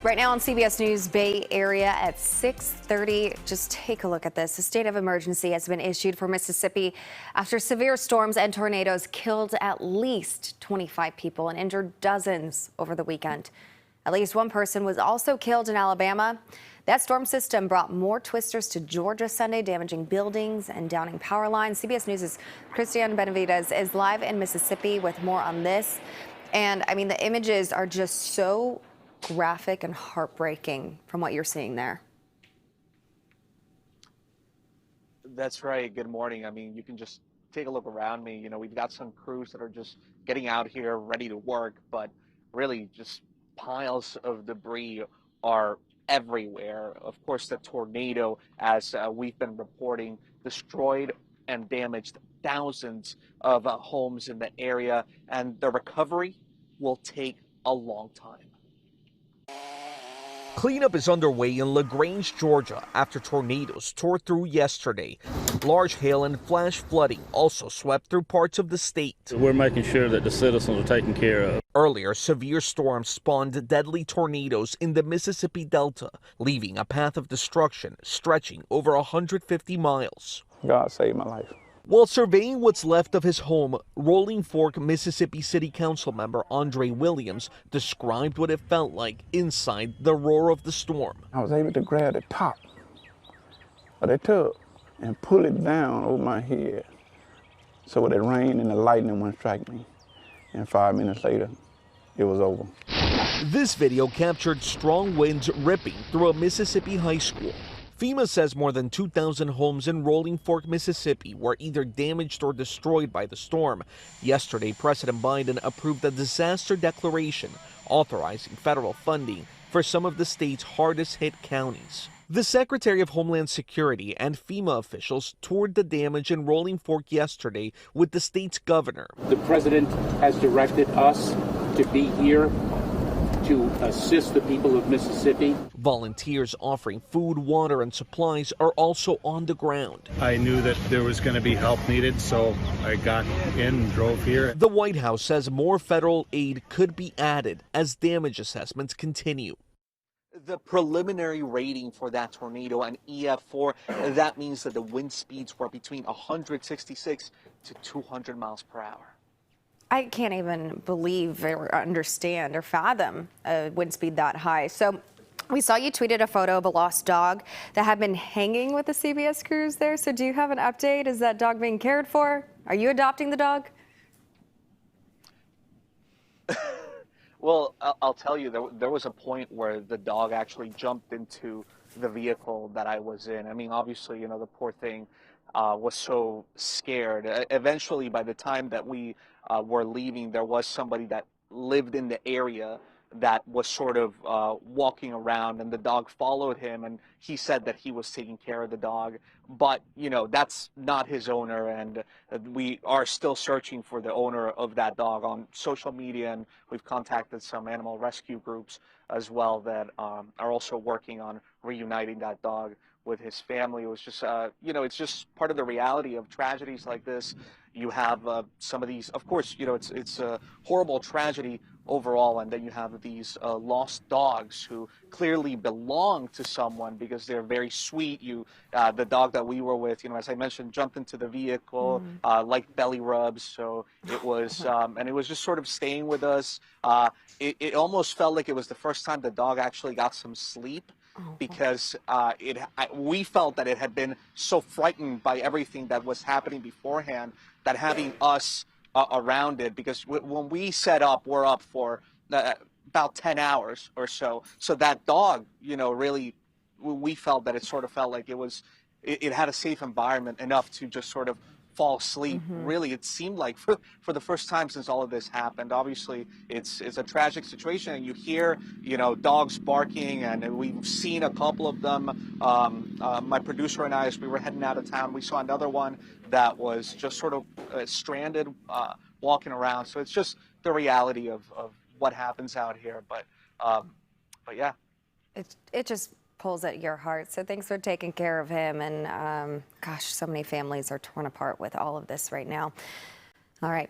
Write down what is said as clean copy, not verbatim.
Right now on CBS News Bay Area at 6:30, just take a look at this. A state of emergency has been issued for Mississippi after severe storms and tornadoes killed at least 25 people and injured dozens over the weekend. At least one person was also killed in Alabama. That storm system brought more twisters to Georgia Sunday, damaging buildings and downing power lines. CBS News' Christian Benavides is live in Mississippi with more on this. And I mean, the images are just so graphic and heartbreaking from what you're seeing there. That's right. Good morning. I mean, you can just take a look around me. You know, we've got some crews that are just getting out here ready to work, but really just piles of debris are everywhere. Of course, the tornado, as we've been reporting, destroyed and damaged thousands of homes in the area, and the recovery will take a long time. Cleanup is underway in LaGrange, Georgia, after tornadoes tore through yesterday. Large hail and flash flooding also swept through parts of the state. We're making sure that the citizens are taken care of. Earlier, severe storms spawned deadly tornadoes in the Mississippi Delta, leaving a path of destruction stretching over 150 miles. God saved my life. While surveying what's left of his home, Rolling Fork, Mississippi City Council member Andre Williams described what it felt like inside the roar of the storm. I was able to grab the top of the tub and pull it down over my head so when it rained and the lightning wouldn't strike me. And 5 minutes later, it was over. This video captured strong winds ripping through a Mississippi high school. FEMA says more than 2,000 homes in Rolling Fork, Mississippi were either damaged or destroyed by the storm. Yesterday, President Biden approved a disaster declaration authorizing federal funding for some of the state's hardest hit counties. The Secretary of Homeland Security and FEMA officials toured the damage in Rolling Fork yesterday with the state's governor. The president has directed us to be here to assist the people of Mississippi. Volunteers offering food, water, and supplies are also on the ground. I knew that there was going to be help needed, so I got in and drove here. The White House says more federal aid could be added as damage assessments continue. The preliminary rating for that tornado, an EF4, that means that the wind speeds were between 166 to 200 miles per hour. I can't even believe or understand or fathom a wind speed that high. So we saw you tweeted a photo of a lost dog that had been hanging with the CBS crews there. So do you have an update? Is that dog being cared for? Are you adopting the dog? Well, I'll tell you, there was a point where the dog actually jumped into the vehicle that I was in. I mean, obviously, you know, the poor thing was so scared. Eventually, by the time that we were leaving, there was somebody that lived in the area that was sort of walking around, and the dog followed him, and he said that he was taking care of the dog. But, you know, that's not his owner, and we are still searching for the owner of that dog on social media, and we've contacted some animal rescue groups as well that are also working on reuniting that dog with his family. It was just, you know, it's just part of the reality of tragedies like this. You have some of these, of course, you know, it's a horrible tragedy overall, and then you have these lost dogs who clearly belong to someone because they're very sweet. The dog that we were with, you know, as I mentioned, jumped into the vehicle, like belly rubs. So it was, and it was just sort of staying with us. It almost felt like it was the first time the dog actually got some sleep, because we felt that it had been so frightened by everything that was happening beforehand that having us around it, because when we set up, we're up for about 10 hours or so. So that dog, you know, really, we felt that it sort of felt like it had a safe environment enough to just sort of fall asleep. Really, it seemed like for the first time since all of this happened. Obviously, it's a tragic situation, and you hear, you know, dogs barking, and we've seen a couple of them. My producer and I, as we were heading out of town, we saw another one that was just sort of stranded, walking around. So it's just the reality of what happens out here. But yeah, It just pulls at your heart. So thanks for taking care of him. And gosh, so many families are torn apart with all of this right now. All right.